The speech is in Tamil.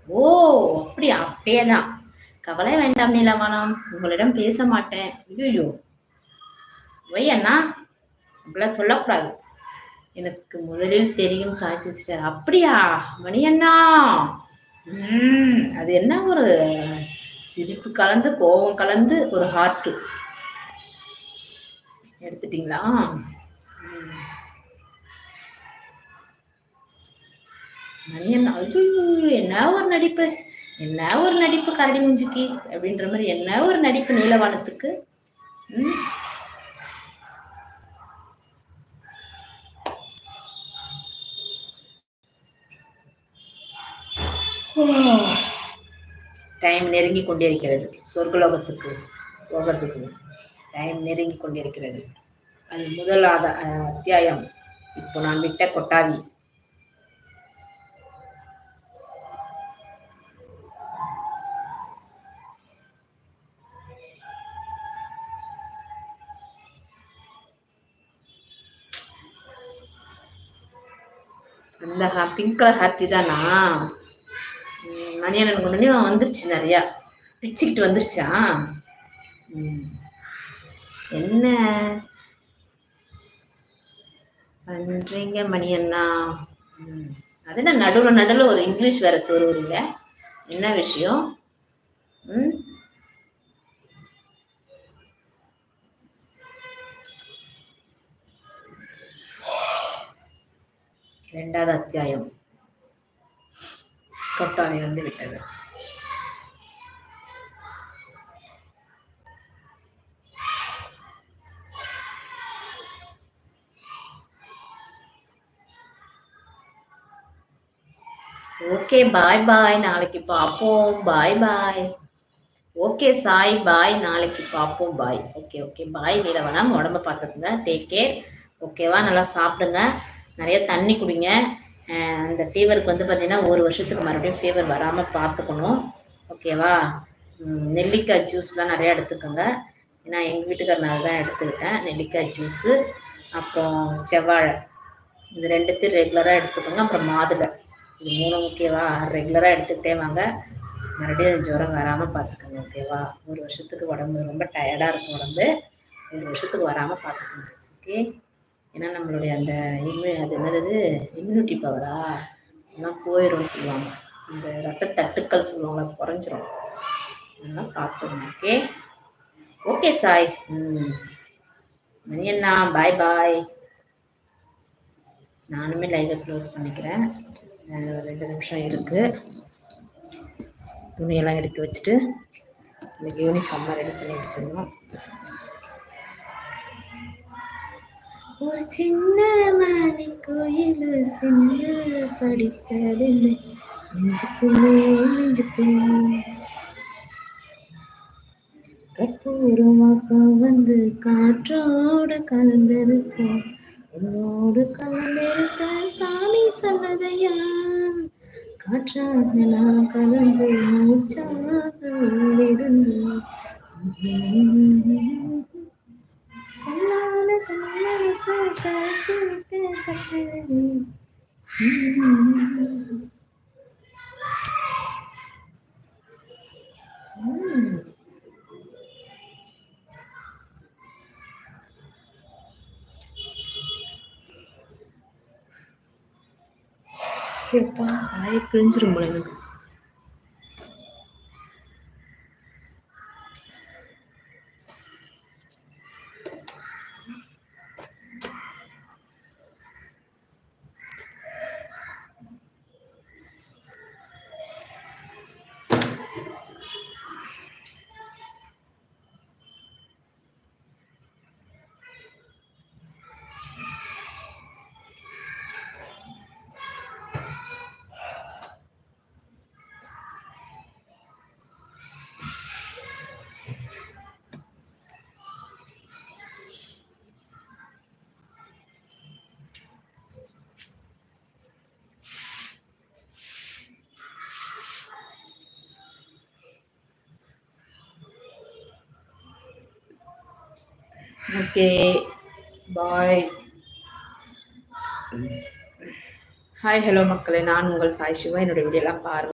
ஓ! அப்படியா? அப்படியேதான். கவலை வேண்டாம் நீலவானம். உங்களிடம் பேச மாட்டேன். ஐய்யய்யோ! ஒய் அண்ணா? அப்படிலாம் சொல்லக்கூடாது. எனக்கு முதலில் தெரியும் சாய் சிஸ்டர். அப்படியா? மணி அண்ணா! அது என்ன ஒரு சிரிப்பு கலந்து, கோவம் கலந்து ஒரு ஹார்ட்டு. எடுத்துட்டீங்களா? ம். மணி அண்ணா ஐய்யய்யோ! என்ன ஒரு நடிப்பு! என்ன ஒரு நடிப்பு கரடி மூஞ்சிக்கு அப்படின்ற மாரி என்ன ஒரு நடிப்பு நீலவானத்துக்கு. ம். ஓ! டைம் நெருங்கிக் கொண்டிருக்கிறது. சொர்க்கலோகத்துக்கு போகறதுக்கு டைம் நெருங்கிக் கொண்டிருக்கிறது. அது முதலாவது அத்தியாயம். இப்போ நான் விட்ட கொட்டாவி. அந்த பிங்க் கலர் ஹாப்பி தானா? மணியண்ணனுக்கு முன்னாடி வந்துருச்சு நிறையா. பிச்சுக்கிட்டு வந்துருச்சா? ம். என்ன பண்றீங்க மணியண்ணா? ம். அது என்ன நடுவுல நடுவுல ஒரு இங்கிலீஷ் வேற சொருவுறீங்க? என்ன விஷயம்? ம். 2வது அத்தியாயம். கொட்டாவி வந்து விட்டது. Okay bye bye. நாளைக்கு பார்ப்போம். Bye bye. Okay Sai bye. நாளைக்கு பார்ப்போம் bye. Okay okay bye Neelavanam. உடம்ப பார்த்துக்குங்க. Take care. ஓகேவா? நல்லா சாப்பிடுங்க. நிறைய தண்ணி குடிங்க. அந்த ஃபீவருக்கு வந்து பார்த்தீங்கன்னா 1 வருஷத்துக்கு மறுபடியும் ஃபீவர் வராமல் பார்த்துக்கணும். ஓகேவா? நெல்லிக்காய் ஜூஸ்லாம் நிறையா எடுத்துக்கோங்க. ஏன்னா எங்கள் வீட்டுக்காரர் நான் தான் எடுத்துக்கிட்டேன். நெல்லிக்காய் ஜூஸு, அப்புறம் செவ்வாழை, இது 2த்தையும் ரெகுலராக எடுத்துக்கோங்க. அப்புறம் மாதுளை, இது 3 ஓகேவா? ரெகுலராக எடுத்துக்கிட்டே வாங்க. மறுபடியும் ஜுரம் வராமல் பார்த்துக்கோங்க. ஓகேவா? 1 வருஷத்துக்கு உடம்பு ரொம்ப டயர்டாக இருக்கும் உடம்பு. 1 வருஷத்துக்கு வராமல் பார்த்துக்கோங்க. ஓகே? ஏன்னா நம்மளுடைய அந்த அது என்னது இம்யூனிட்டி பவரா அதெல்லாம் போயிடும்னு சொல்லுவாங்க. இந்த ரத்த தட்டுக்கள் சொல்லுவாங்க குறைஞ்சிரும். அதெல்லாம் பார்த்துக்கோங்க. Okay okay Sai. மணி அண்ணா பாய் பாய். நானுமே லைவை க்ளோஸ் பண்ணிக்கிறேன். 2 நிமிஷம் இருக்குது. துணியெல்லாம் எடுத்து வச்சுட்டு இன்னைக்கு யூனிஃபார்ம்லாம் ரெடி பண்ணி வச்சிடணும். ஒரு சின்ன மணி கோயில் சின்ன படித்ததில்லை நெஞ்சுக்குள்ளே நெஞ்சுக்குள்ளே கற்பூர வாசம் வந்து காற்றோட கலந்தது போல் உன்னோடு கலந்திருக்க சாமி சொன்னதையா காற்றாக நான் கலந்து மூச்சாக உள்ளிருந்து தலையை கிழிஞ்சிரும் போல எனக்கு. Okay bye. ஹாய் ஹலோ மக்களே, நான் உங்கள் சாய் சிவா. என்னோட வீடியோலாம் பாருங்கள்.